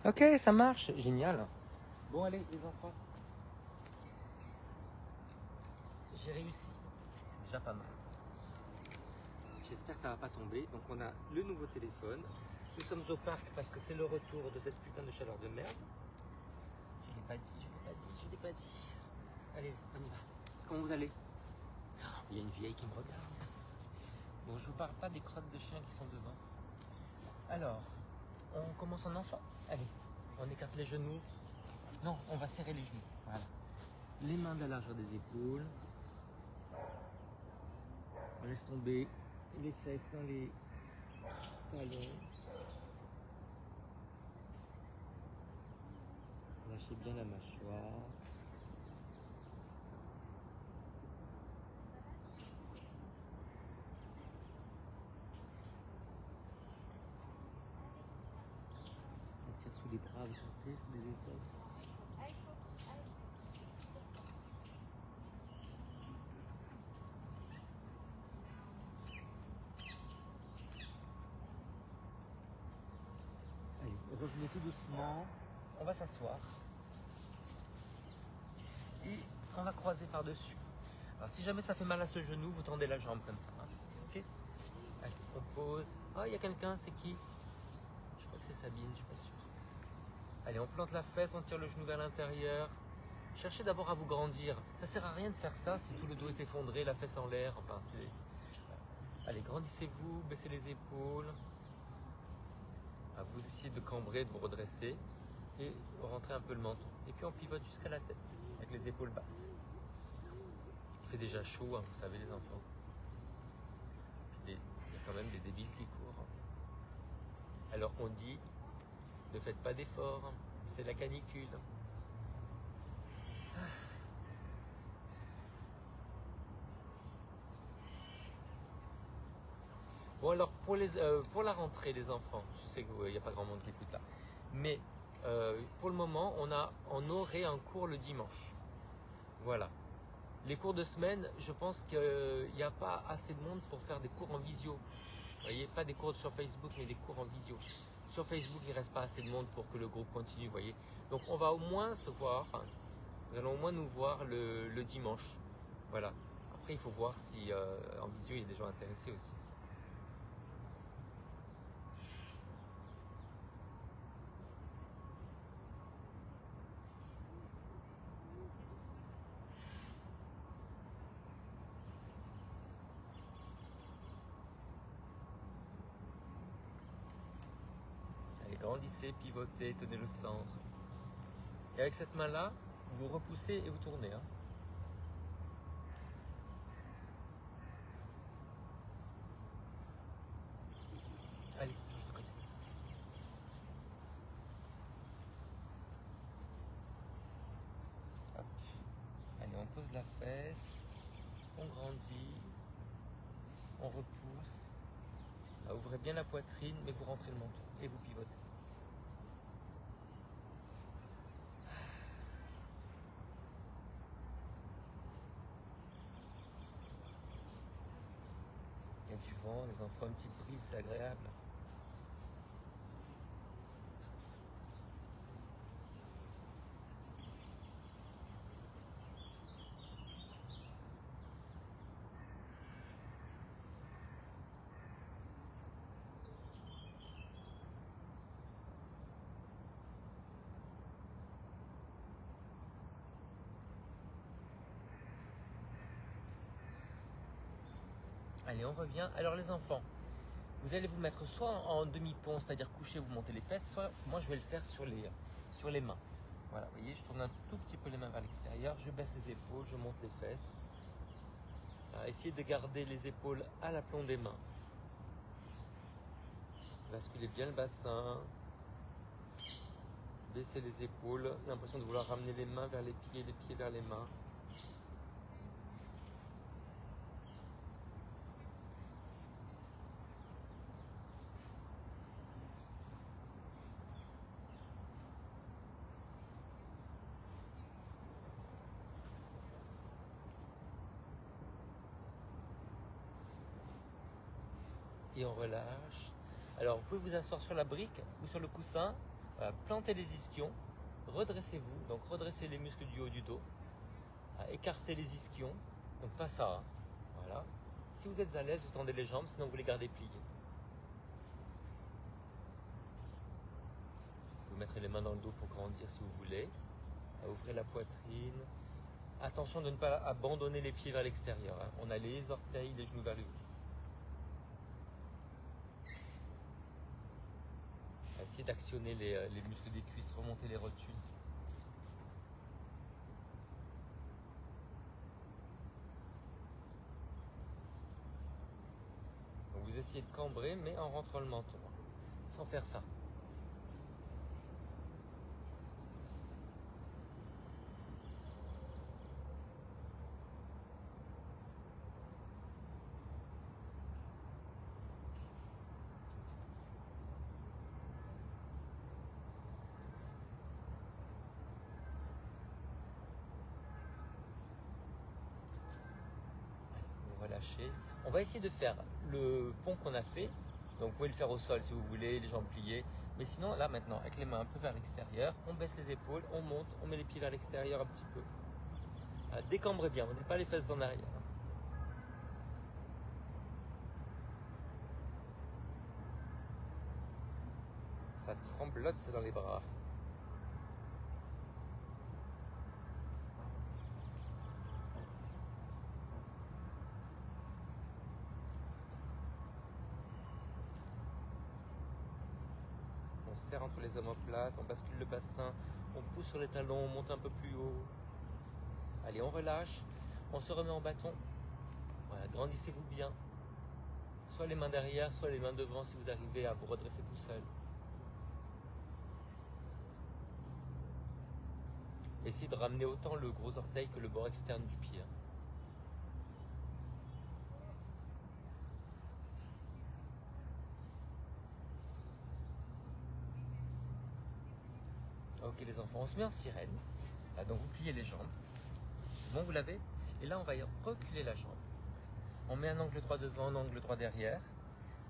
Ok, ça marche, génial. Bon allez les enfants, j'ai réussi, c'est déjà pas mal. J'espère que ça va pas tomber. Donc on a le nouveau téléphone. Nous sommes au parc parce que c'est le retour de cette putain de chaleur de merde. Je l'ai pas dit. Allez, on y va. Comment vous allez? Il y a une vieille qui me regarde. Bon, je vous parle pas des crottes de chiens qui sont devant. Alors, on commence en enfant. Allez, on écarte les genoux. Non, on va serrer les genoux. Voilà. Les mains de la largeur des épaules. On laisse tomber les fesses dans les talons. Lâchez bien la mâchoire. Ça tire sous les bras, vous sentez, sous les aisselles. Allez, revenez tout doucement. On va s'asseoir. Et on va croiser par-dessus. Alors si jamais ça fait mal à ce genou, vous tendez la jambe comme ça. Hein. Ok? Allez, on pose. Ah, il y a quelqu'un, c'est qui? Je crois que c'est Sabine, je suis pas sûr. Allez, on plante la fesse, on tire le genou vers l'intérieur. Cherchez d'abord à vous grandir. Ça sert à rien de faire ça si tout le dos est effondré, la fesse en l'air. Enfin, allez, grandissez-vous, baissez les épaules. Vous essayez de cambrer, de vous redresser et rentrer un peu le menton. Et puis on pivote jusqu'à la tête avec les épaules basses. Il fait déjà chaud, hein, vous savez les enfants. Il y a quand même des débiles qui courent. Alors on dit, ne faites pas d'efforts, c'est la canicule. Bon alors pour la rentrée les enfants, je sais qu'il n'y a pas grand monde qui écoute là, mais pour le moment on aurait un cours le dimanche. Voilà. Les cours de semaine, je pense qu'il n'y a pas assez de monde pour faire des cours en visio. Vous voyez, pas des cours sur Facebook, mais des cours en visio. Sur Facebook, il ne reste pas assez de monde pour que le groupe continue, vous voyez. Donc on va au moins se voir, enfin, nous allons au moins nous voir le dimanche. Voilà. Après, il faut voir si en visio, il y a des gens intéressés aussi. Allez, grandissez, pivotez, tenez le centre. Et avec cette main-là, vous repoussez et vous tournez. Hein. Allez, change de côté. Hop. Allez, on pose la fesse, on grandit, on repousse. Là, ouvrez bien la poitrine, mais vous rentrez le menton et vous pivotez. Il y a du vent, les enfants, une petite brise, c'est agréable. Allez, on revient. Alors les enfants, vous allez vous mettre soit en demi-pont, c'est-à-dire coucher, vous montez les fesses, soit moi je vais le faire sur les mains. Voilà, vous voyez, je tourne un tout petit peu les mains vers l'extérieur, je baisse les épaules, je monte les fesses. Essayez de garder les épaules à l'aplomb des mains. Basculez bien le bassin. Baissez les épaules. J'ai l'impression de vouloir ramener les mains vers les pieds vers les mains. Et on relâche. Alors vous pouvez vous asseoir sur la brique ou sur le coussin. Voilà, plantez les ischions, redressez-vous, donc redressez les muscles du haut du dos, écartez les ischions, donc pas ça, hein. Voilà. Si vous êtes à l'aise, vous tendez les jambes, sinon vous les gardez pliées. Vous mettrez les mains dans le dos pour grandir si vous voulez. Ouvrez la poitrine. Attention de ne pas abandonner les pieds vers l'extérieur, hein. On a les orteils, les genoux vers le haut. Essayez d'actionner les muscles des cuisses, remonter les rotules. Donc vous essayez de cambrer, mais en rentrant le menton, sans faire ça. Relâcher. On va essayer de faire le pont qu'on a fait. Donc vous pouvez le faire au sol si vous voulez, les jambes pliées. Mais sinon, là maintenant, avec les mains un peu vers l'extérieur, on baisse les épaules, on monte, on met les pieds vers l'extérieur un petit peu. Décambrez bien, on n'est pas les fesses en arrière. Ça tremblote dans les bras. On serre entre les omoplates, on bascule le bassin, on pousse sur les talons, on monte un peu plus haut. Allez, on relâche, on se remet en bâton. Voilà, grandissez-vous bien. Soit les mains derrière, soit les mains devant si vous arrivez à vous redresser tout seul. Essayez de ramener autant le gros orteil que le bord externe du pied. Ok les enfants, on se met en sirène. Là, donc vous pliez les jambes. Bon, vous l'avez. Et là, on va reculer la jambe. On met un angle droit devant, un angle droit derrière.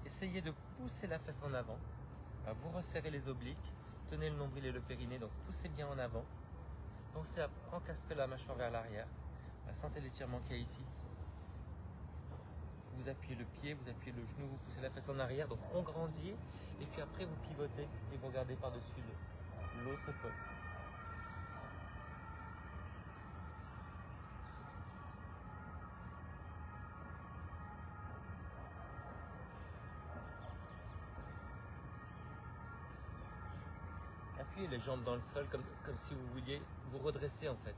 Essayez de pousser la fesse en avant. Vous resserrez les obliques. Tenez le nombril et le périnée, donc poussez bien en avant. Pensez à encastrer la mâchoire vers l'arrière. Sentez l'étirement qu'il y a ici. Vous appuyez le pied, vous appuyez le genou, vous poussez la fesse en arrière. Donc on grandit. Et puis après, vous pivotez et vous regardez par-dessus l'autre épaule. Appuyez les jambes dans le sol comme si vous vouliez vous redresser en fait.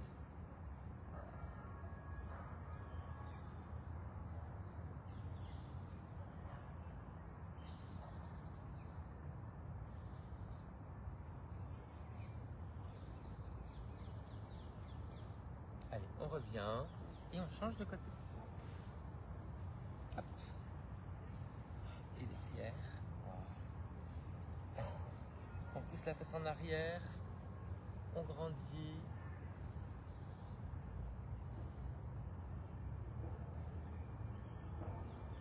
Allez, on revient et on change de côté. Hop. Et derrière. Allez. On pousse la fesse en arrière. On grandit.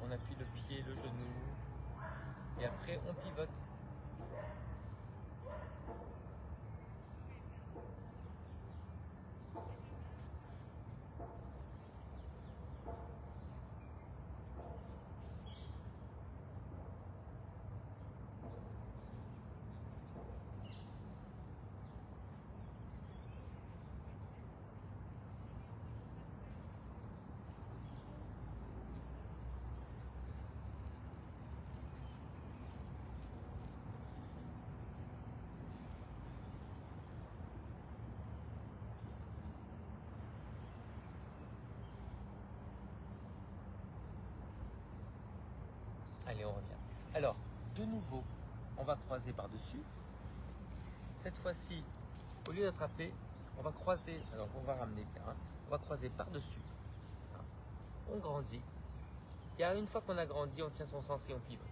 On appuie le pied, le genou. Et après, on pivote. Allez, on revient. Alors, de nouveau, on va croiser par-dessus. Cette fois-ci, au lieu d'attraper, on va croiser. Alors, on va ramener bien. Hein. On va croiser par-dessus. On grandit. Et une fois qu'on a grandi, on tient son centre et on pivote.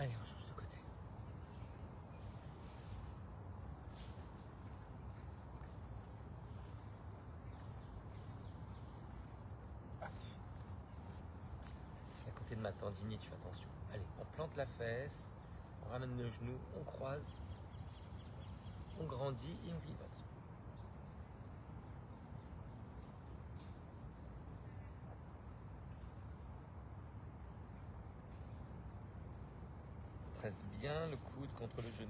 Allez, on change de côté. C'est à côté de ma tendinite, fais attention. Allez, on plante la fesse, on ramène le genou, on croise, on grandit et on pivote. On presse bien le coude contre le genou.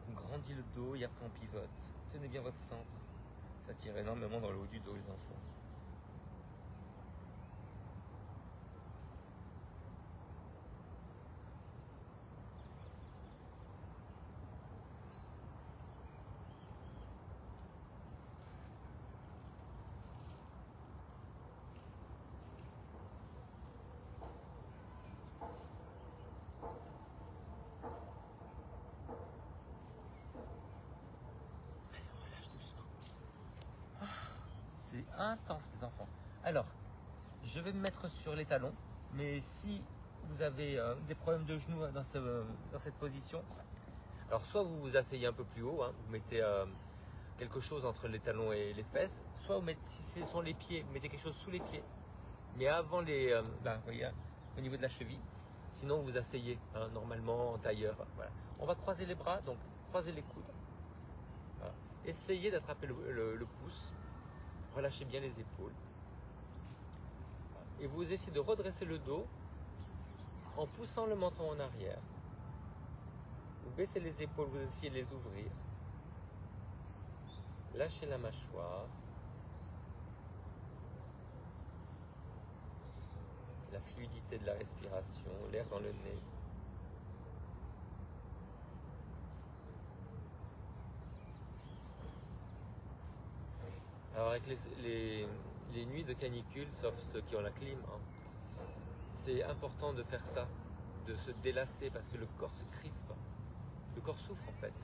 On grandit le dos et après on pivote. Tenez bien votre centre. Ça tire énormément dans le haut du dos, les enfants. C'est intense, les enfants. Alors, je vais me mettre sur les talons, mais si vous avez des problèmes de genoux dans cette position, alors soit vous vous asseyez un peu plus haut, hein, vous mettez quelque chose entre les talons et les fesses, soit vous mettez, si ce sont les pieds, vous mettez quelque chose sous les pieds, mais avant les, là, vous voyez, hein, au niveau de la cheville. Sinon, vous asseyez hein, normalement en tailleur. Voilà. On va croiser les bras, donc croiser les coudes. Voilà. Essayez d'attraper le pouce. Relâchez bien les épaules. Et vous essayez de redresser le dos en poussant le menton en arrière. Vous baissez les épaules, vous essayez de les ouvrir. Lâchez la mâchoire. La fluidité de la respiration, l'air dans le nez. Alors avec les nuits de canicule, sauf ceux qui ont la clim, hein, c'est important de faire ça, de se délasser parce que le corps se crispe. Le corps souffre en fait.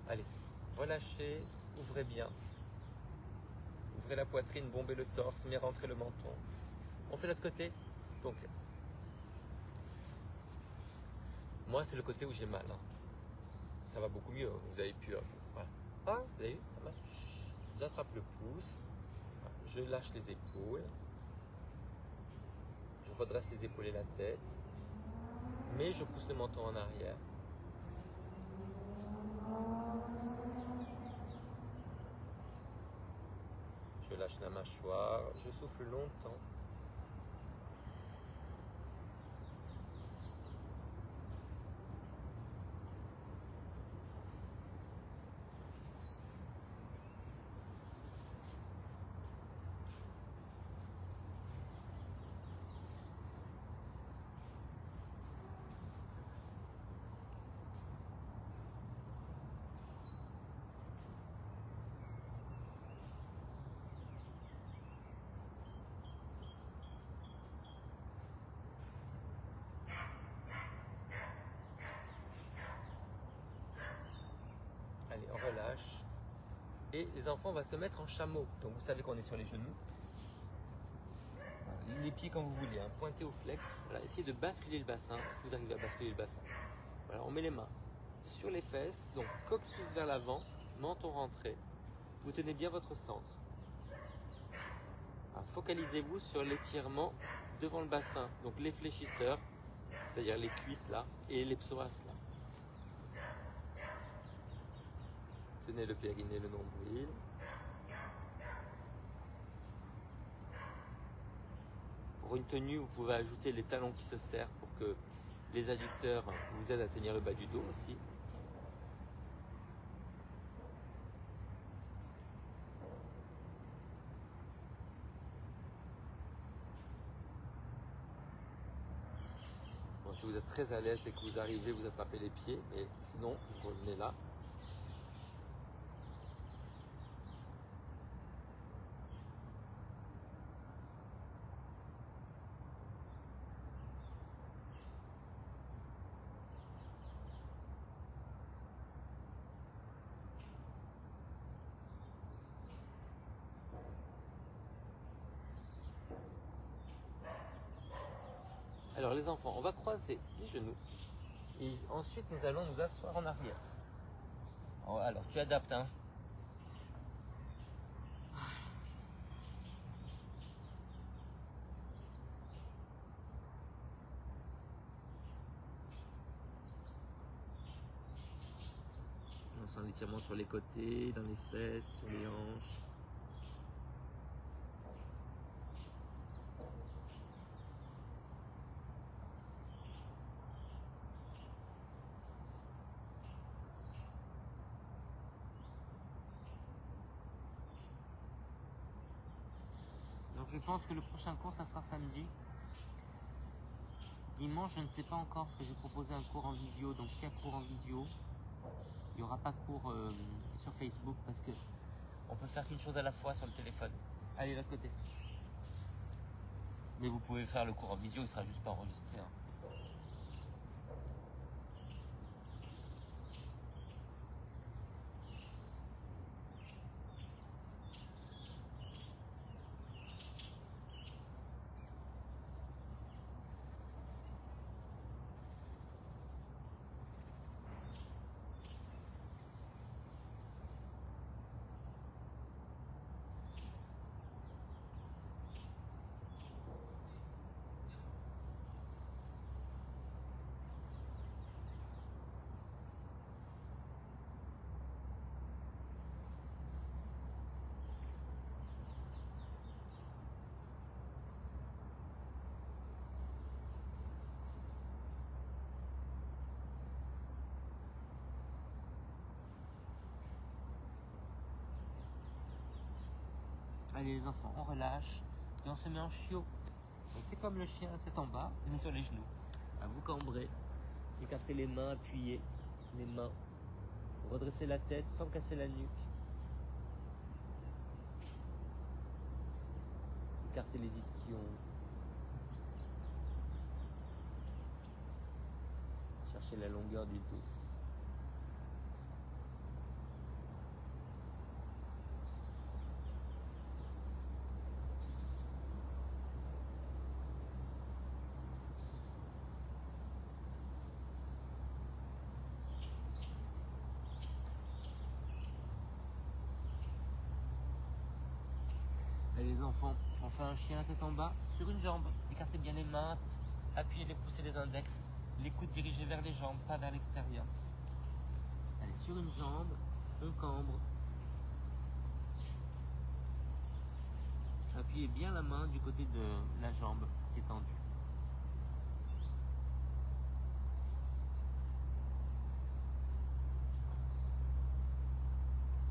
Allez, relâchez, ouvrez bien. Ouvrez la poitrine, bombez le torse, mais rentrez le menton. On fait l'autre côté. Donc, moi c'est le côté où j'ai mal. Hein. Ça va beaucoup mieux. Vous avez pu. Voilà. Ah, vous avez vu? J'attrape le pouce. Je lâche les épaules. Je redresse les épaules et la tête. Mais je pousse le menton en arrière. Je lâche la mâchoire. Je souffle longtemps. Allez, on relâche. Et les enfants, on va se mettre en chameau. Donc vous savez qu'on est sur les genoux. Les pieds quand vous voulez, hein. Pointez au flex. Voilà, essayez de basculer le bassin. Est-ce que vous arrivez à basculer le bassin? Voilà, on met les mains sur les fesses. Donc coccyx vers l'avant, menton rentré. Vous tenez bien votre centre. Focalisez-vous sur l'étirement devant le bassin. Donc les fléchisseurs, c'est-à-dire les cuisses là, et les psoas là. Tenez le périnée, le nombril. Pour une tenue, vous pouvez ajouter les talons qui se serrent pour que les adducteurs vous aident à tenir le bas du dos aussi. Bon, si vous êtes très à l'aise et que vous arrivez, vous attrapez les pieds, mais sinon, vous revenez là. Alors les enfants, on va croiser les genoux. Et ensuite, nous allons nous asseoir en arrière. Alors, tu adaptes, hein. On sent l'étirement sur les côtés, dans les fesses, sur les hanches. Donc je pense que le prochain cours, ça sera samedi. Dimanche, je ne sais pas encore parce que j'ai proposé un cours en visio. Donc s'il y a cours en visio, il n'y aura pas cours sur Facebook parce que on peut faire qu'une chose à la fois sur le téléphone. Allez, de l'autre côté. Mais vous pouvez faire le cours en visio, il ne sera juste pas enregistré, hein. Allez les enfants, on relâche et on se met en chiot. C'est comme le chien, tête en bas, mais sur les genoux. À vous cambrer, écartez les mains, appuyez les mains, redressez la tête sans casser la nuque. Écartez les ischions. Cherchez la longueur du dos. Allez les enfants, on fait un chien tête en bas sur une jambe. Écartez bien les mains, appuyez les pouces et les index. Les coudes dirigés vers les jambes, pas vers l'extérieur. Allez, sur une jambe, on cambre. Appuyez bien la main du côté de la jambe qui est tendue.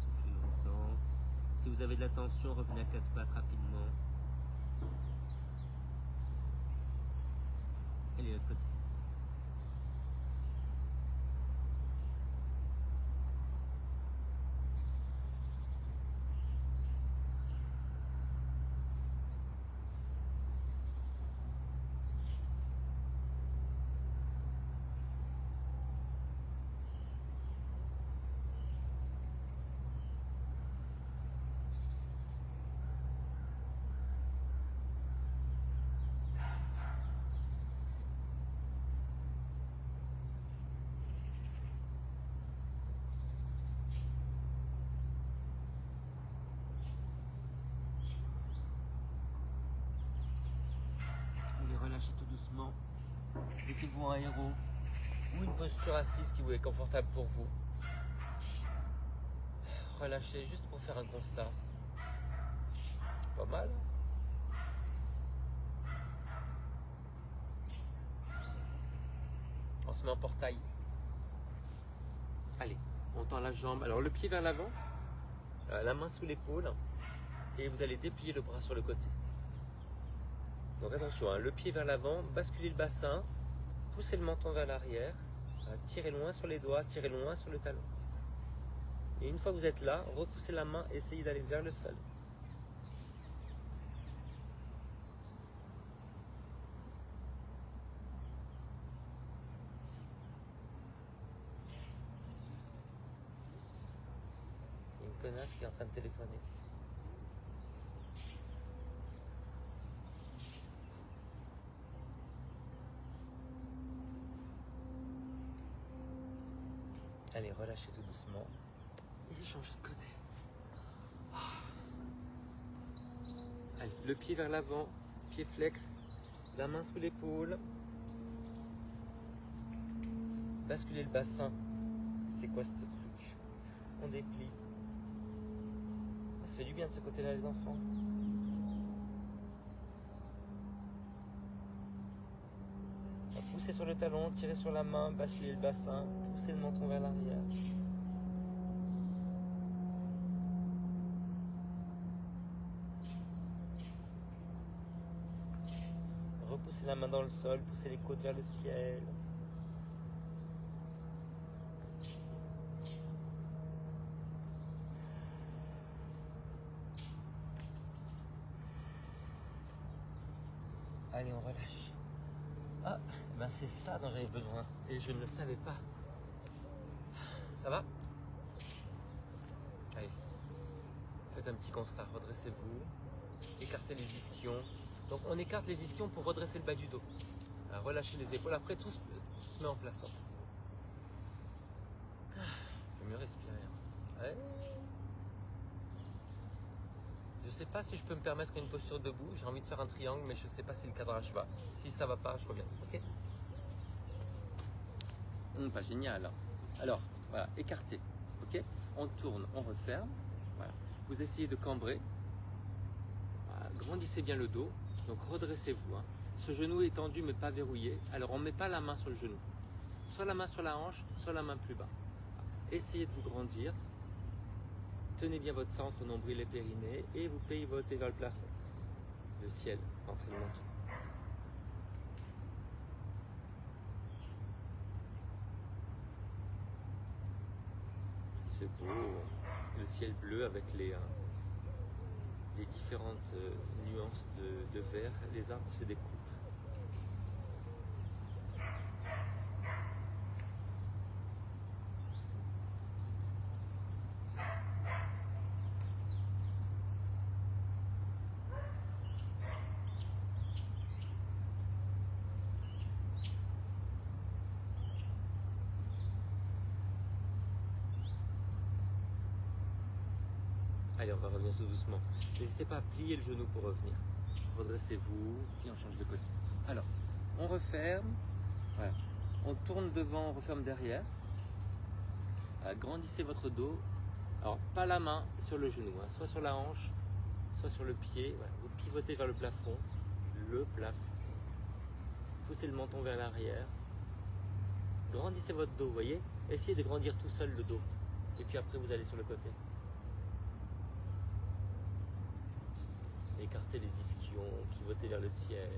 Soufflez longtemps. Si vous avez de la tension, revenez à quatre pattes rapidement. Allez, de l'autre côté. Allez, relâchez tout doucement. Mettez-vous en aéro ou une posture assise qui vous est confortable pour vous. Relâchez juste pour faire un constat. Pas mal. On se met en portail. Allez, on tend la jambe. Alors le pied vers l'avant, la main sous l'épaule. Et vous allez déplier le bras sur le côté. Donc attention, hein, le pied vers l'avant, basculez le bassin, poussez le menton vers l'arrière, tirez loin sur les doigts, tirez loin sur le talon. Et une fois que vous êtes là, repoussez la main, essayez d'aller vers le sol. Il y a une connasse qui est en train de téléphoner. Allez, relâchez tout doucement. Et changez de côté. Allez, le pied vers l'avant, pied flex, la main sous l'épaule. Basculez le bassin. C'est quoi ce truc? On déplie. Ça fait du bien de ce côté-là, les enfants. Poussez sur le talon, tirez sur la main, basculez le bassin, poussez le menton vers l'arrière. Repoussez la main dans le sol, poussez les côtes vers le ciel. Allez, on relâche. Ah, ben c'est ça dont j'avais besoin et je ne le savais pas. Ça va? Allez, faites un petit constat, redressez-vous, écartez les ischions. Donc on écarte les ischions pour redresser le bas du dos. Alors, relâchez les épaules, après tout se met en place. En fait. Je vais mieux respirer. Ouais. Je ne sais pas si je peux me permettre une posture debout, j'ai envie de faire un triangle, mais je ne sais pas si le cadrage va. Si ça va pas, je reviens. Ok? Pas génial. Alors, voilà, écartez. Ok? On tourne, on referme. Voilà. Vous essayez de cambrer. Voilà. Grandissez bien le dos. Donc redressez-vous. Hein. Ce genou est tendu mais pas verrouillé. Alors on ne met pas la main sur le genou. Soit la main sur la hanche, soit la main plus bas. Essayez de vous grandir. Tenez bien votre centre, nombril et périnée, et vous pivotez vers le plafond. Le ciel, entre le menton. C'est beau, le ciel bleu avec les différentes nuances de vert. Les arbres se découpent. Allez, on va revenir tout doucement. N'hésitez pas à plier le genou pour revenir. Redressez-vous et on change de côté. Alors, on referme. Voilà. On tourne devant, on referme derrière. Grandissez votre dos. Alors, pas la main sur le genou, hein. Soit sur la hanche, soit sur le pied. Voilà. Vous pivotez vers le plafond. Le plafond. Poussez le menton vers l'arrière. Grandissez votre dos, vous voyez. Essayez de grandir tout seul le dos. Et puis après, vous allez sur le côté. Écartez les ischions, pivotez vers le ciel.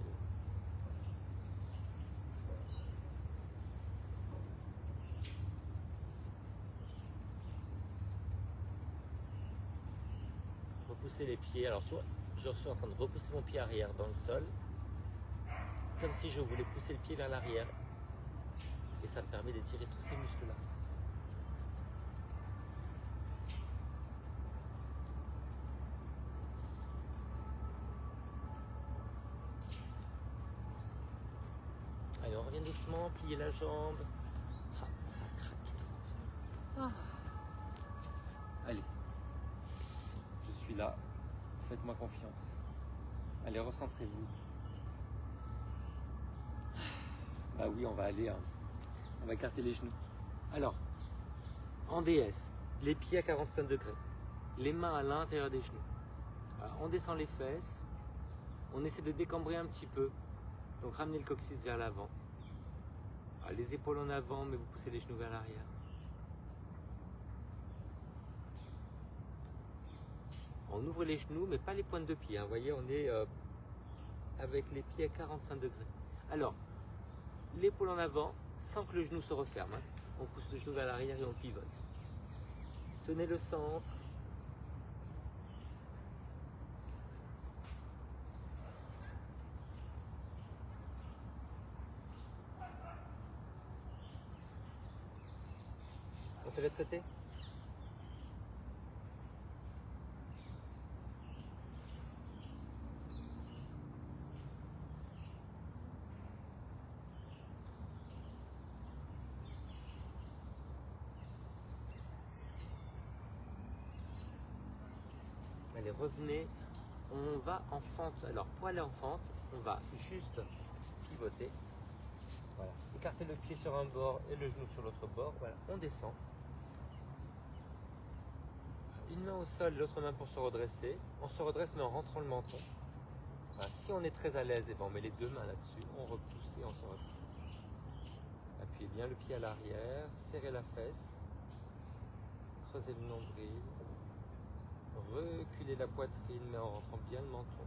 Repoussez les pieds. Alors, toi, je suis en train de repousser mon pied arrière dans le sol, comme si je voulais pousser le pied vers l'arrière. Et ça me permet d'étirer tous ces muscles-là. Allez, on revient doucement, pliez la jambe. Ah, ça craque les enfants. Ah. Allez, je suis là. Faites-moi confiance. Allez, recentrez-vous. Bah oui, on va aller, hein. On va écarter les genoux. Alors, en DS, les pieds à 45 degrés, les mains à l'intérieur des genoux. Alors, on descend les fesses, on essaie de décambrer un petit peu. Donc ramenez le coccyx vers l'avant. Les épaules en avant, mais vous poussez les genoux vers l'arrière. On ouvre les genoux, mais pas les pointes de pied. Hein. Vous voyez, on est avec les pieds à 45 degrés. Alors, l'épaule en avant, sans que le genou se referme. Hein. On pousse le genou vers l'arrière et on pivote. Tenez le centre. On fait l'autre côté. Allez, revenez. On va en fente. Alors, pour aller en fente, on va juste pivoter. Voilà. Écarter le pied sur un bord et le genou sur l'autre bord. Voilà, on descend. Une main au sol, l'autre main pour se redresser. On se redresse mais en rentrant le menton. Voilà. Si on est très à l'aise, et ben on met les deux mains là-dessus. On repousse et on se repousse. Appuyez bien le pied à l'arrière. Serrez la fesse. Creusez le nombril. Reculez la poitrine mais en rentrant bien le menton.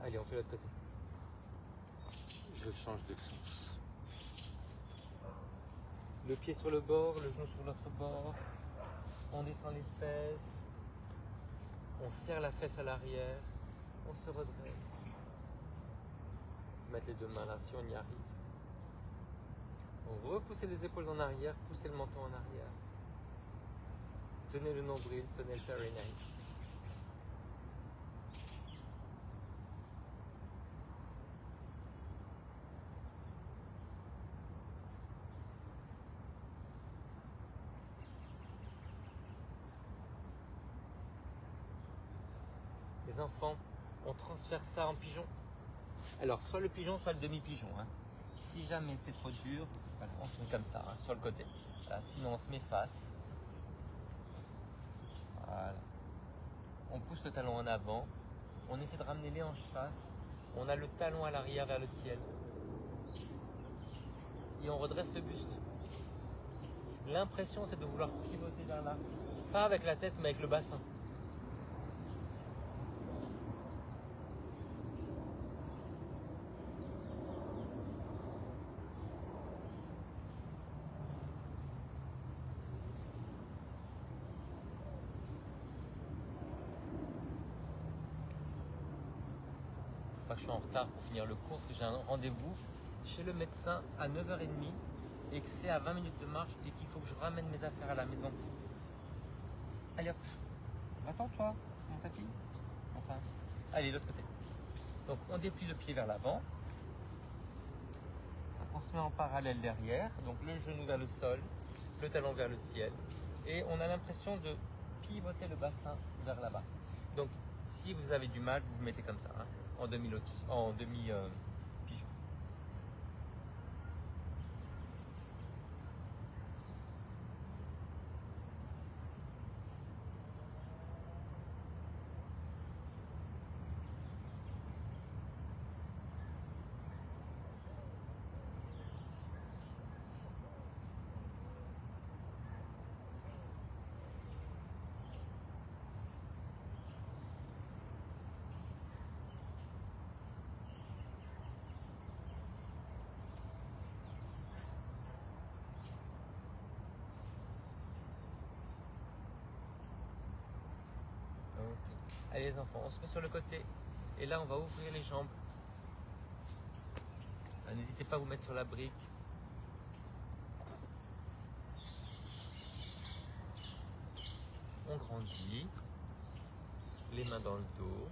Allez, on fait l'autre côté. Je change de sens. Le pied sur le bord, le genou sur l'autre bord. On descend les fesses. On serre la fesse à l'arrière. On se redresse. Mettre les deux mains là si on y arrive. On repoussez les épaules en arrière, poussez le menton en arrière. Tenez le nombril, tenez le périnée. Les enfants, on transfère ça en pigeon. Alors, soit le pigeon, soit le demi-pigeon. Hein. Si jamais c'est trop dur, voilà, on se met comme ça, hein, sur le côté. Voilà, sinon, on se met face. Voilà. On pousse le talon en avant. On essaie de ramener les hanches face. On a le talon à l'arrière vers le ciel. Et on redresse le buste. L'impression, c'est de vouloir pivoter vers là. Pas avec la tête, mais avec le bassin. Je suis en retard pour finir le cours parce que j'ai un rendez-vous chez le médecin à 9h30 et que c'est à 20 minutes de marche et qu'il faut que je ramène mes affaires à la maison. Allez hop, attends-toi, c'est mon tapis. Enfin, allez, l'autre côté. Donc on déplie le pied vers l'avant. On se met en parallèle derrière, donc le genou vers le sol, le talon vers le ciel. Et on a l'impression de pivoter le bassin vers là-bas. Donc si vous avez du mal, vous vous mettez comme ça. Hein. En demi-lotus, en demi-pigeon. Allez les enfants, on se met sur le côté et là on va ouvrir les jambes. N'hésitez pas à vous mettre sur la brique. On grandit, les mains dans le dos.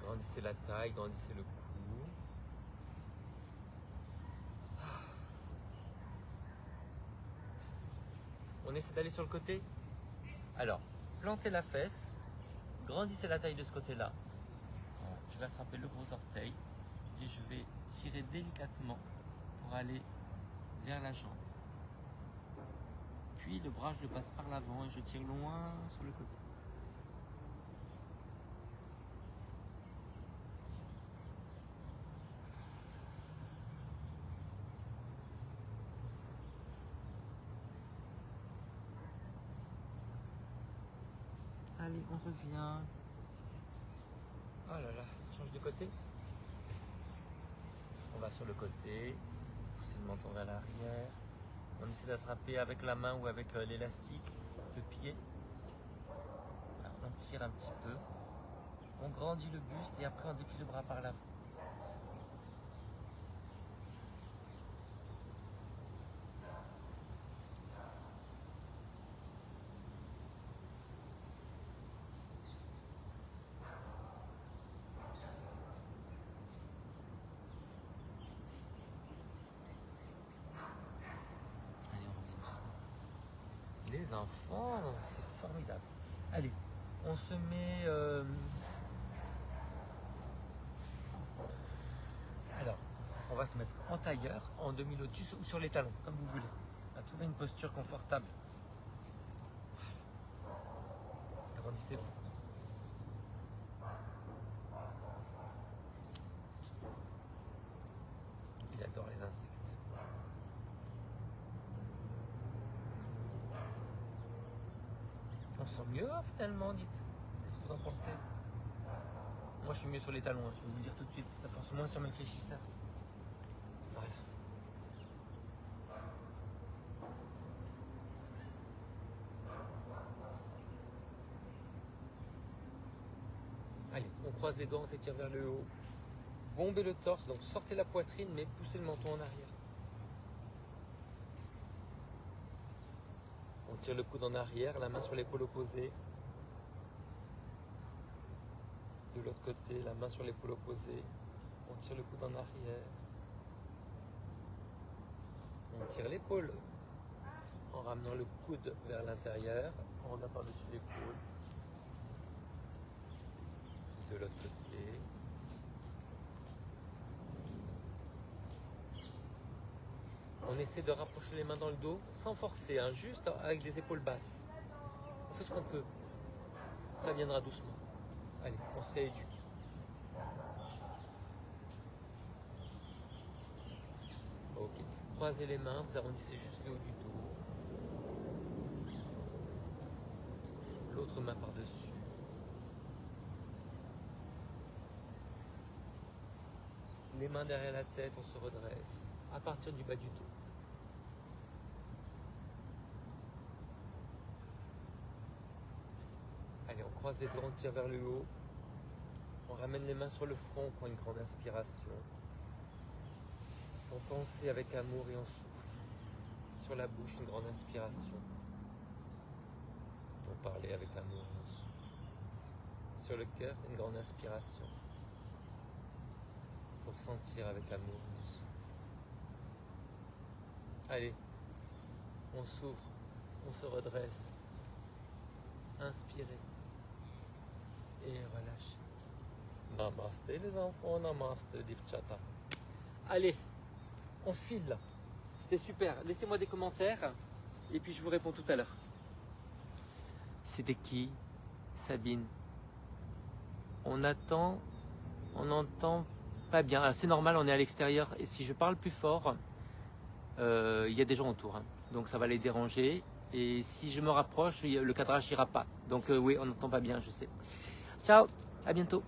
Grandissez la taille, grandissez le cou. On essaie d'aller sur le côté. Alors, plantez la fesse, grandissez la taille de ce côté-là. Je vais attraper le gros orteil et je vais tirer délicatement pour aller vers la jambe. Puis le bras, je le passe par l'avant et je tire loin sur le côté. Allez, on revient. Oh là là, change de côté. On va sur le côté, pousser le menton vers l'arrière. On essaie d'attraper avec la main ou avec l'élastique le pied. Voilà, on tire un petit peu. On grandit le buste et après on déplie le bras par l'avant. les enfants, c'est formidable. Allez, on se met... Alors, on va se mettre en tailleur, en demi-lotus ou sur les talons, comme vous voulez. À trouver une posture confortable. Agrandissez-vous. Il adore les insectes. On sent mieux finalement, dites. Qu'est-ce que vous en pensez? Moi je suis mieux sur les talons, je vais vous le dire tout de suite. Ça force moins sur mes fléchisseurs. Voilà. Allez, on croise les doigts, on s'étire vers le haut. Bombez le torse, donc sortez la poitrine, mais poussez le menton en arrière. On tire le coude en arrière, la main sur l'épaule opposée. De l'autre côté, la main sur l'épaule opposée. On tire le coude en arrière. On tire l'épaule en ramenant le coude vers l'intérieur, en revenant par-dessus l'épaule. De l'autre côté. On essaie de rapprocher les mains dans le dos sans forcer, hein, juste avec des épaules basses. On fait ce qu'on peut. Ça viendra doucement. Allez, on se rééduque. Ok. Croisez les mains, vous arrondissez juste le haut du dos. L'autre main par-dessus. Les mains derrière la tête, on se redresse. À partir du bas du dos. Allez, on croise les doigts, on tire vers le haut. On ramène les mains sur le front, on prend une grande inspiration. On pense avec amour et on souffle. Sur la bouche, une grande inspiration. On parle avec amour et on souffle. Sur le cœur, une grande inspiration. Pour sentir avec amour et on souffle. Allez, on s'ouvre, on se redresse. Inspirez et relâchez. Namasté les enfants, namasté divchata. Allez, on file. C'était super. Laissez-moi des commentaires et puis je vous réponds tout à l'heure. C'était qui? Sabine. On attend, on n'entend pas bien. Alors, c'est normal, on est à l'extérieur et si je parle plus fort, il y a des gens autour, hein. Donc ça va les déranger. Et si je me rapproche, le cadrage n'ira pas. Donc oui, on n'entend pas bien, je sais. Ciao, à bientôt.